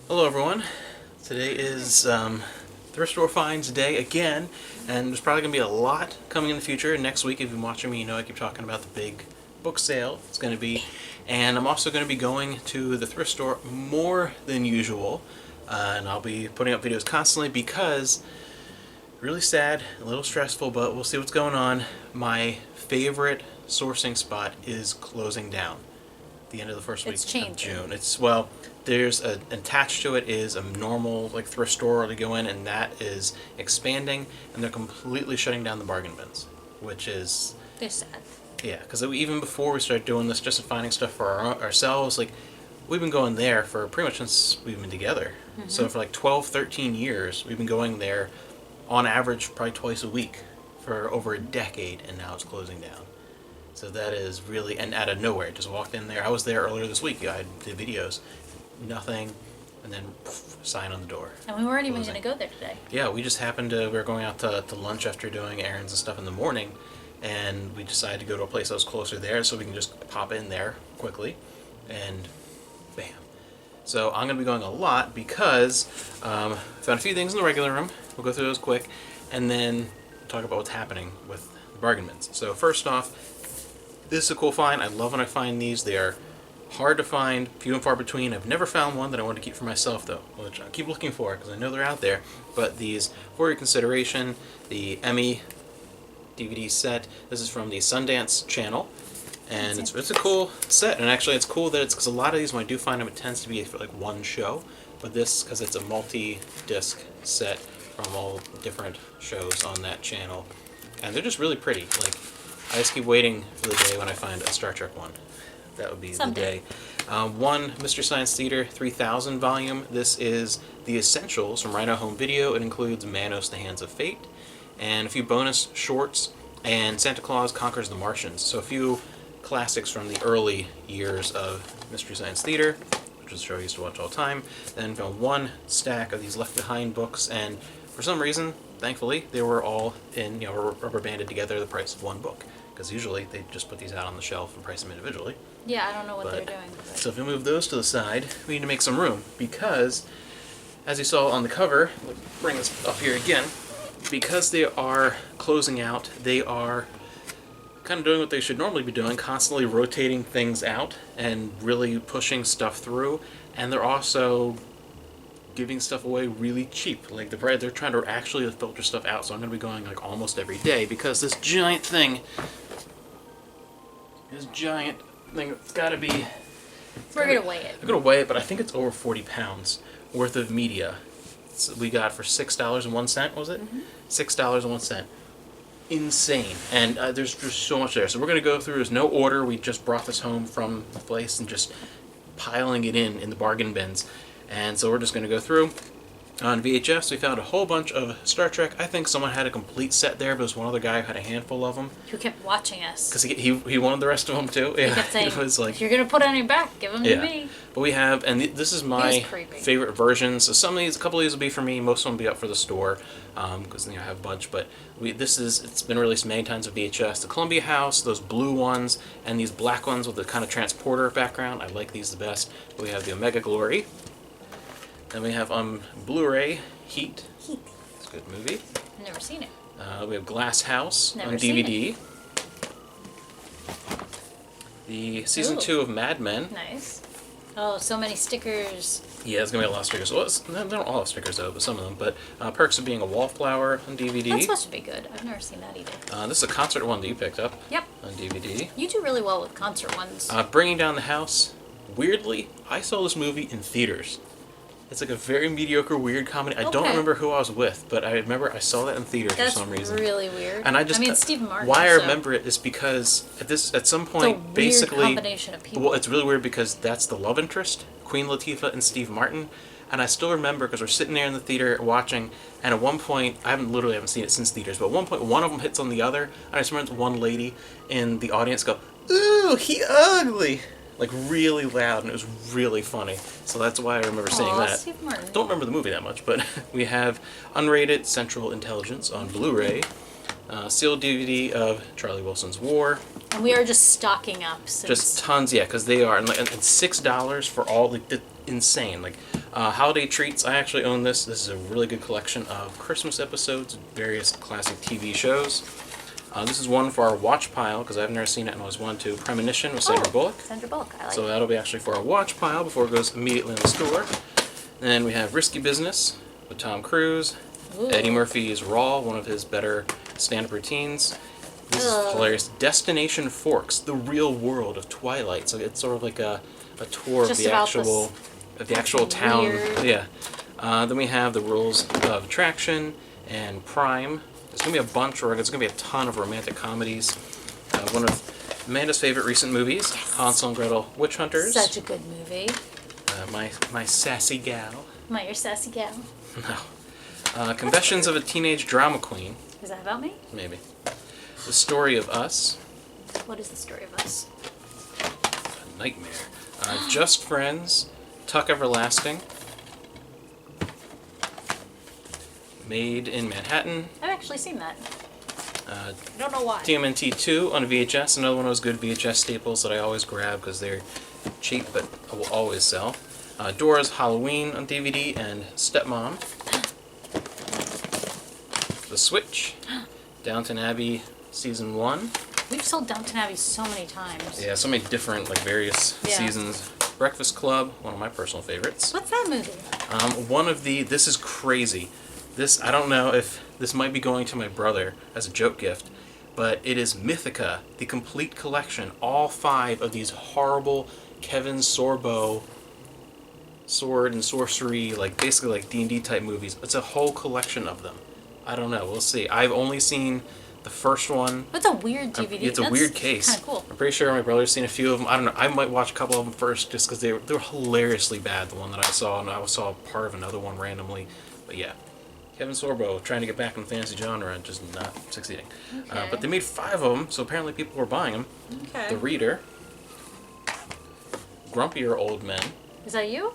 Hello everyone. Today is Thrift Store Finds Day again, and there's probably going to be a lot coming in the future. Next week, if you've been watching me, you know I keep talking about the big book sale it's going to be. And I'm also going to be going to the thrift store more than usual, and I'll be putting up videos constantly because, really sad, a little stressful, but we'll see what's going on. My favorite sourcing spot is closing down the end of the first week of June. There's attached to it is a normal thrift store to go in, and that is expanding, and they're completely shutting down the bargain bins, which is they're sad. Yeah, because even before we started doing this, just finding stuff for ourselves, we've been going there for pretty much since we've been together. Mm-hmm. So for 12, 13 years, we've been going there on average probably twice a week for over a decade, and now it's closing down. So that is really, and out of nowhere, just walked in there. I was there earlier this week. I did videos, nothing, and then sign on the door. And we weren't even going to go there today. Yeah, we just happened to, we were going out to lunch after doing errands and stuff in the morning, and we decided to go to a place that was closer there so we can just pop in there quickly, and bam. So I'm going to be going a lot because I found a few things in the regular room. We'll go through those quick, and then talk about what's happening with the bargain bins. So first off, this is a cool find. I love when I find these. They are hard to find, few and far between. I've never found one that I want to keep for myself, though, which I keep looking for because I know they're out there. But these, for your consideration, the Emmy DVD set. This is from the Sundance channel, and it's a cool set. And actually, it's cool that it's because a lot of these, when I do find them, it tends to be for one show. But this, because it's a multi-disc set from all different shows on that channel, and they're just really pretty. I just keep waiting for the day when I find a Star Trek one. That would be someday. The day. One Mystery Science Theater 3000 volume. This is the Essentials from Rhino Home Video. It includes Manos, The Hands of Fate, and a few bonus shorts, and Santa Claus Conquers the Martians. So a few classics from the early years of Mystery Science Theater, which is a show I used to watch all the time. Then found one stack of these Left Behind books, and for some reason, thankfully, they were all in, rubber banded together the price of one book. Because usually they just put these out on the shelf and price them individually. Yeah, I don't know what they're doing. So if we move those to the side, we need to make some room. Because, as you saw on the cover, let's bring this up here again, because they are closing out, they are kind of doing what they should normally be doing, constantly rotating things out and really pushing stuff through. And they're also giving stuff away really cheap. They're trying to actually filter stuff out, so I'm going to be going almost every day because this giant thing, it's got to be... We're going to weigh it. I'm going to weigh it, but I think it's over 40 pounds worth of media. We got for $6.01, was it? Mm-hmm. $6.01. Insane. And there's just so much there. So we're going to go through, there's no order. We just brought this home from the place and just piling it in the bargain bins. And so we're just going to go through. On VHS, we found a whole bunch of Star Trek. I think someone had a complete set there, but it was one other guy who had a handful of them. Who kept watching us. Because he wanted the rest of them, too. Yeah. He kept saying, if you're going to put any back, give them to me. But we have, and this is my favorite version. So a couple of these will be for me. Most of them will be up for the store, because I have a bunch. But it's been released many times with VHS. The Columbia House, those blue ones, and these black ones with the kind of transporter background. I like these the best. But we have the Omega Glory. Then we have on Blu-ray, Heat. It's a good movie. Never seen it. We have Glass House Never on DVD. The season 2 of Mad Men. Nice. Oh, so many stickers. Yeah, there's going to be a lot of stickers. Well, they don't all have stickers, though, but some of them. But Perks of Being a Wallflower on DVD. That's supposed to be good. I've never seen that either. This is a concert one that you picked up. Yep. On DVD. You do really well with concert ones. Bringing Down the House. Weirdly, I saw this movie in theaters. It's a very mediocre, weird comedy. I don't remember who I was with, but I remember I saw that in theaters for some reason. That's really weird. And I mean, Steve Martin. Why I remember it is because at some point, it's a basically, weird combination of people. Well, it's really weird because that's the love interest, Queen Latifah and Steve Martin. And I still remember because we're sitting there in the theater watching, and at one point, I haven't seen it since theaters, but at one point, one of them hits on the other, and I just remember one lady in the audience go, "Ooh, he ugly." Really loud, and it was really funny. So that's why I remember seeing that. Steve Martin. Don't remember the movie that much, but we have unrated Central Intelligence on Blu-ray, sealed DVD of Charlie Wilson's War. And we are just stocking up. Just tons, yeah, because they are, and $6 for all the insane. Like holiday treats. I actually own this. This is a really good collection of Christmas episodes, various classic TV shows. This is one for our watch pile because I've never seen it and always wanted to. Premonition with Sandra Bullock. Sandra Bullock, I like So it. that'll be actually for our watch pile before it goes immediately in the store. Then we have Risky Business with Tom Cruise. Ooh. Eddie Murphy's Raw, one of his better stand-up routines. This is hilarious. Destination Forks, the real world of Twilight. So it's sort of like a tour Just of the about actual town. weird. Yeah. Then we have the Rules of Attraction and Prime. There's gonna be a bunch, or there's gonna be a ton of romantic comedies. One of Amanda's favorite recent movies, Hansel and Gretel Witch Hunters. Such a good movie. My sassy gal. My, your sassy gal. No. Confessions of a Teenage Drama Queen. Is that about me? Maybe. The Story of Us. What is the story of us? A nightmare. Just Friends. Tuck Everlasting. Made in Manhattan. I've actually seen that. Uh, I don't know why. TMNT 2 on VHS. Another one of those good VHS staples that I always grab because they're cheap but will always sell. Dora's Halloween on DVD and Stepmom. The Switch. Downton Abbey Season 1. We've sold Downton Abbey so many times. Yeah, so many different, like, various Yeah. seasons. Breakfast Club, one of my personal favorites. What's that movie? This is crazy. This, I don't know if this might be going to my brother as a joke gift, but it is Mythica, the complete collection, all 5 of these horrible Kevin Sorbo sword and sorcery, like basically like D&D type movies. It's a whole collection of them. I don't know, we'll see. I've only seen the first one. What's a weird DVD? It's a weird case. Kind of cool. I'm pretty sure my brother's seen a few of them. I don't know. I might watch a couple of them first just because they were hilariously bad, the one that I saw, and I saw part of another one randomly. But yeah, Kevin Sorbo trying to get back in the fantasy genre and just not succeeding. Okay. But they made 5 of them, so apparently people were buying them. Okay. The Reader. Grumpier Old Men. Is that you?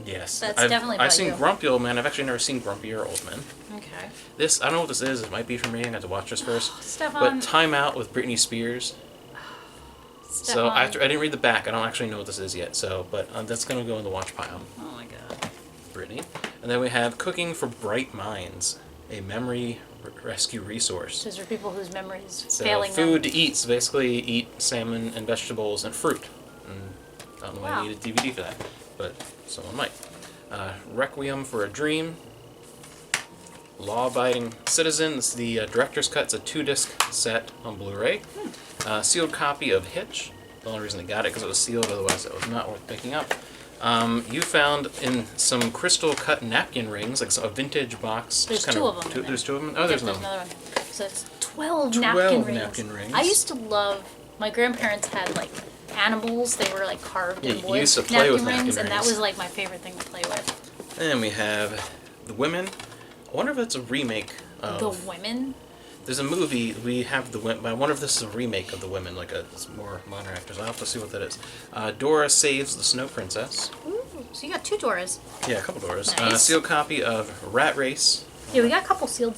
Yes. That's I've definitely about seen you. Grumpy Old Men. I've actually never seen Grumpier Old Men. Okay. This, I don't know what this is. It might be for me. I got to watch this first. Stefan. But Time Out with Britney Spears. So Stefan. I didn't read the back. I don't actually know what this is yet. So, but that's gonna go in the watch pile. Oh my god. Brittany. And then we have Cooking for Bright Minds, a memory rescue resource. Those are people whose memories So failing food them. to eat. So basically, eat salmon and vegetables and fruit. And I don't know why Wow. I need a DVD for that, but someone might. Requiem for a Dream. Law-Abiding Citizen. This is the director's cut. It's a 2-disc set on Blu-ray. Sealed copy of Hitch. The only reason I got it because it was sealed. Otherwise, it was not worth picking up. You found in some crystal cut napkin rings, like a vintage box. There's just 2 of them. in there. There's 2 of them. Oh, Yep, there's another one. one. So it's 12 12 napkin rings. rings. I used to love. My grandparents had like animals. They were like carved Yeah, in you wood. used to play with napkin rings, and that rings. was like my favorite thing to play with. And we have The Women. I wonder if it's a remake of... The Women. There's a movie, we have The Women, but I wonder if this is a remake of The Women, like it's more modern actors. I'll have to see what that is. Dora Saves the Snow Princess. Ooh, so you got 2 Doras. Yeah, a couple Doras. Nice. Sealed copy of Rat Race. Yeah, we got a couple sealed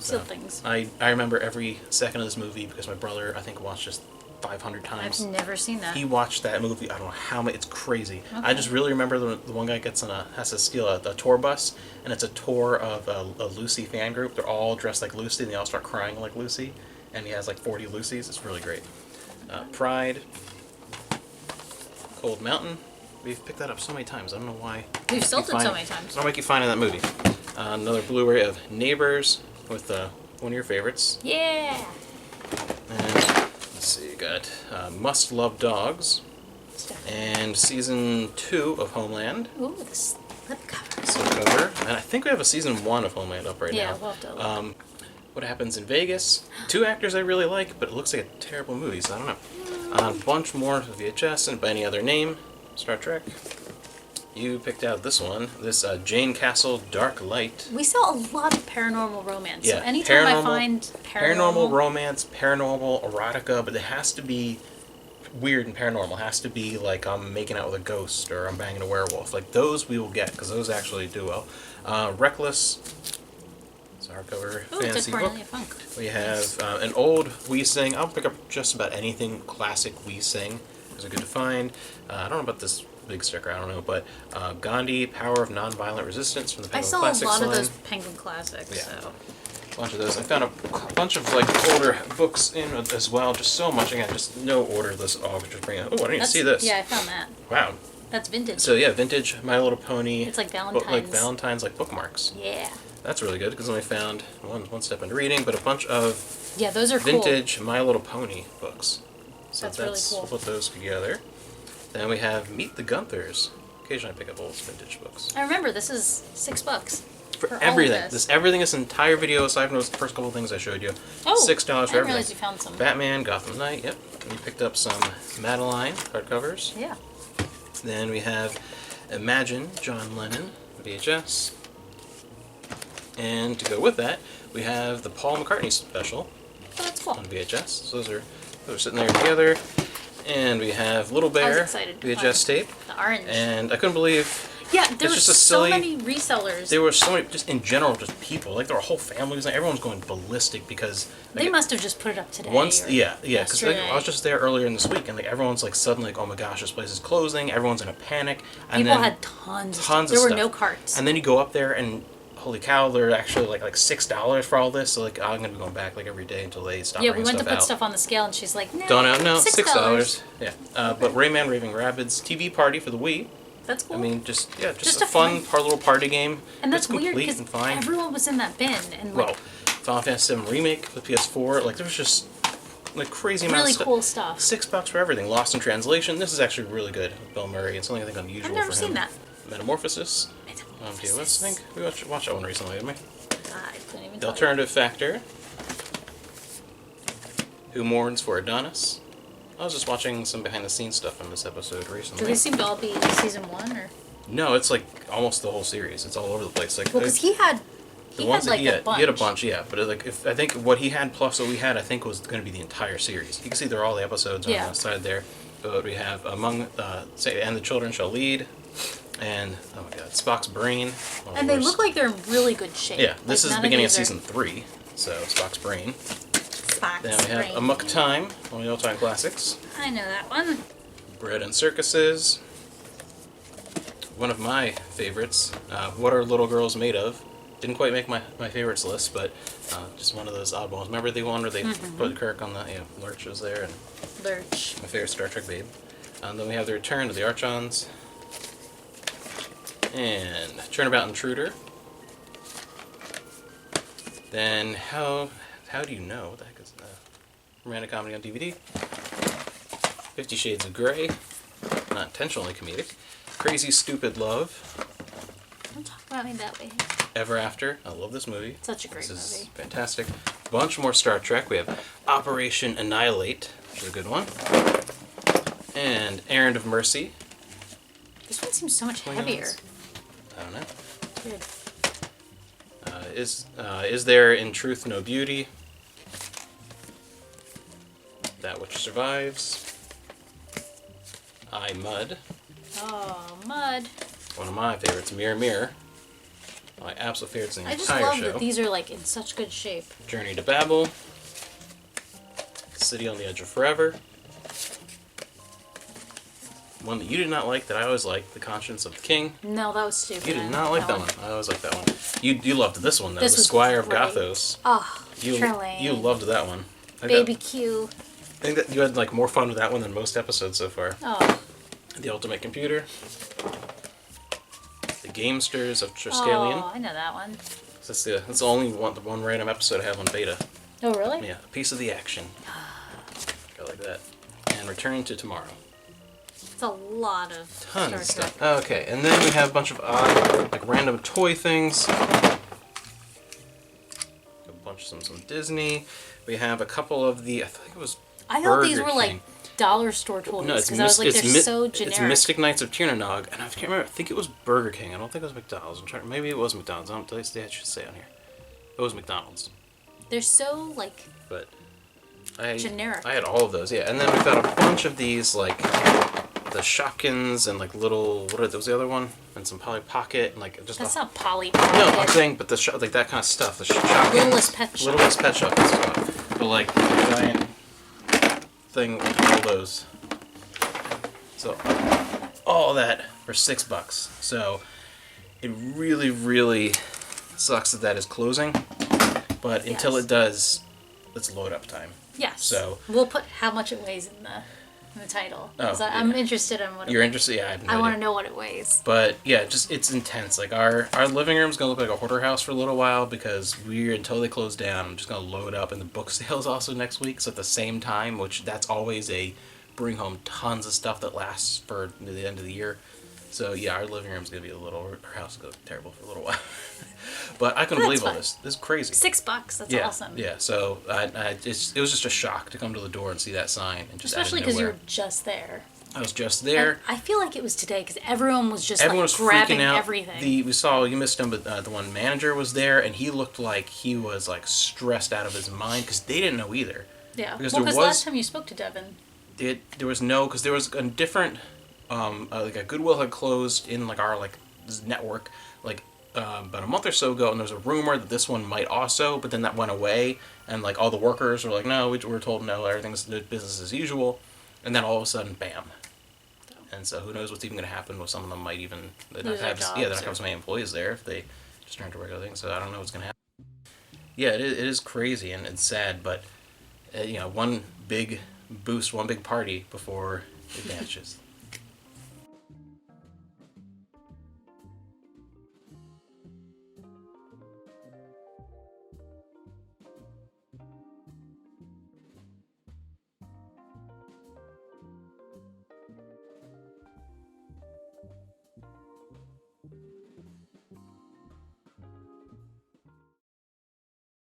So, things. I remember every second of this movie because my brother, I think, watched this 500 times. I've never seen that. He watched that movie, I don't know how many, it's crazy. I Okay. just really remember the one guy has to steal a tour bus, and it's a tour of a Lucy fan group. They're all dressed like Lucy, and they all start crying like Lucy, and he has like 40 Lucys. It's really great. Pride. Cold Mountain. We've picked that up so many times. I don't know why. We've sold keep it so finding- many times. I don't know why I keep finding that movie. Another Blu-ray of Neighbors with one of your favorites. Yeah. And let's see, you got Must Love Dogs and season 2 of Homeland. Ooh, the slip cover. Slipcover. And I think we have a season 1 of Homeland up right Yeah, now. we'll have to look. What Happens in Vegas. 2 actors I really like, but it looks like a terrible movie, so I don't know. A bunch more VHS and by any other name. Star Trek. You picked out this one. This Jane Castle Dark Light. We sell a lot of paranormal romance. Yeah, So anytime I paranormal- find Paranormal romance, paranormal erotica, but it has to be weird and paranormal. It has to be like I'm making out with a ghost or I'm banging a werewolf. Like those we will get because those actually do well. Reckless. It's a hardcover Ooh, it's fantasy a book. Cornelia Funk. We have an old We Sing. I'll pick up just about anything classic We Sing. Those are good to find. I don't know about this big sticker, I don't know, but Gandhi, Power of Nonviolent Resistance from the I Penguin saw a Classics lot of line. those Penguin Classics. Yeah. So. A bunch of those. I found a bunch of like older books in as well. Just so much. Again, just no order list at all. Just bring out. Oh, I didn't even see this. Yeah, I found that. Wow. That's vintage. So yeah, vintage My Little Pony. It's like Valentine's. Like bookmarks. Yeah. That's really good because I only found one step into reading, but a bunch of Yeah, those are vintage My Little Pony books. So That's really cool. We'll put those together. Then we have Meet the Gunthers. Occasionally I pick up old vintage books. I remember this is $6 For all of everything. this. Everything, this entire video, aside from those first couple things I showed you. Oh, $6 for I didn't everything. realize you found some. Batman, Gotham Knight, yep. And we picked up some Madeline hardcovers. Yeah. Then we have Imagine, John Lennon, VHS. And to go with that, we have the Paul McCartney special Oh, that's cool. on VHS. So those are sitting there together. And we have Little Bear excited to VHS tape. The orange. And I couldn't believe Yeah, there were just a so silly- many resellers. there were so many, just in general, just people. Like there were whole families. Like, everyone's going ballistic because They must have just put it up today. once, or yeah, because like, yesterday. I was just there earlier in this week, and like everyone's like suddenly like, oh my gosh, this place is closing. Everyone's in a panic, and People then had tons. tons There of were stuff. no carts. And then you go up there, and holy cow, they're actually like $6 for all this. So like I'm gonna be going back like every day until they stop. Yeah, we bringing went to stuff put out. stuff on the scale, and she's like, no, Don't know, no, $6. Yeah, but Rayman Raving Rabbids TV Party for the Wii. That's cool. I mean, just Just a a fun little party game. and that's it's weird complete because and fine. everyone was in that bin, and like Well, Final Fantasy VII Remake for PS4, like there was just like crazy amount really of stuff. cool stuff. $6 for everything. Lost in Translation. This is actually really good. Bill Murray. It's something I think unusual I've never for him. seen that. Metamorphosis. TOS, I think we watched that one recently, didn't we? I couldn't even The tell you. Alternative Factor. Who Mourns for Adonis. I was just watching some behind the scenes stuff on this episode Do recently. they seem to all be season 1 or? No, it's like almost the whole series. It's all over the place. Like Well, because he had like a bunch. he had a bunch, yeah. But like, I think what he had plus what we had, I think was going to be the entire series. You can see they're all the episodes on Yeah. the side there. But we have and the Children Shall Lead, and oh my God, Spock's Brain. one of the And they worst. look like they're in really good shape. Yeah, this is Like, the none beginning of these are season 3. So Spock's Brain. Spock's Then we have Brain. Amok Time, one of the all-time classics. I know that one. Bread and Circuses. One of my favorites. What Are Little Girls Made Of? Didn't quite make my favorites list, but just one of those oddballs. Remember the one where they put Kirk on the Lurch was there, and Lurch. my favorite Star Trek babe. And then we have the Return of the Archons. And Turnabout Intruder. Then How Do You Know? What the heck is that? Romantic comedy on DVD. 50 Shades of Grey. Not intentionally comedic. Crazy Stupid Love. Don't talk about me that way. Ever After. I love this movie. Such a great This is movie. fantastic. Bunch more Star Trek. We have Operation Annihilate, which is a good one. And Errand of Mercy. This one seems so much 20 heavier. ounce. I don't know. Weird. Is There in Truth No Beauty? That Which Survives. I Mud. Oh, mud. One of my favorites, Mirror Mirror. My absolute favorites in the I just entire love show. that these are like in such good shape. Journey to Babel. City on the Edge of Forever. One that you did not like that I always liked, The Conscience of the King. No, that was stupid. You did not like that one. I always liked that one. You loved this one though, This The was Squire of great. Gothos. Oh, You Trelane. loved that one. Baby Q. I think that you had like more fun with that one than most episodes so far. Oh. The Ultimate Computer. The Gamesters of Triskelion. Oh, I know that one. That's the only one random episode I have on beta. Oh, really? Yeah, a piece of the action. Go like that. And Return to Tomorrow. It's a lot of Tons of Star Trek. stuff. Okay, and then we have a bunch of odd, like random toy things. A bunch of some Disney. We have a couple of the, I think it was I thought these Burger were King. like dollar store toys No, it's because I was like, they're so It's generic. Mystic Knights of Tirnanog, and I can't remember. I think it was Burger King. I don't think it was McDonald's. Maybe it was McDonald's. I don't. I should say on here. It was McDonald's, They're so like but generic. I had all of those. Yeah, and then we found a bunch of these like the Shopkins and like little what was the other one, and some Polly Pocket and like just That's a, not Polly no, I'm Pocket. saying, but the like that kind of stuff. The Shopkins, Littlest Pet Shop. Littlest Pet Shop and stuff. But like the giant thing with all those. So all that for $6. So it really, really sucks that is closing. But until Yes. it does, it's load up time. Yes. So we'll put how much it weighs in the title. 'Cause I'm interested in what you're it interested. Yeah, I have no I idea. want to know what it weighs. But yeah, just it's intense. Like our living room's gonna look like a hoarder house for a little while because we're until they close down. I'm just gonna load up, and the book sale's also next week. So at the same time, which that's always a bring home tons of stuff that lasts for the end of the year. So yeah, our living room's gonna be a little. Our house is gonna be terrible for a little while. But I couldn't believe all fine. this. This is crazy. $6. That's Yeah, awesome. yeah. So it was just a shock to come to the door and see that sign and just Especially because because you were just there. I was just there. And I feel like it was today because everyone was just Everyone like was grabbing freaking out. everything. We saw you missed him, but the one manager was there, and he looked like he was like stressed out of his mind because they didn't know either. Yeah. Because Well, there because was last time you spoke to Devin. there was no because there was a different like a Goodwill had closed in like our like this network like about a month or so ago, and there was a rumor that this one might also, but then that went away, and like all the workers were like, no, we were told no, everything's business as usual, and then all of a sudden, bam. And so who knows what's even going to happen with some of them might even they're not Lose their have jobs they're not or- have so many employees there if they just turn to regular things. So I don't know what's going to happen. Yeah, it is crazy and it's sad, but one big boost, one big party before it vanishes.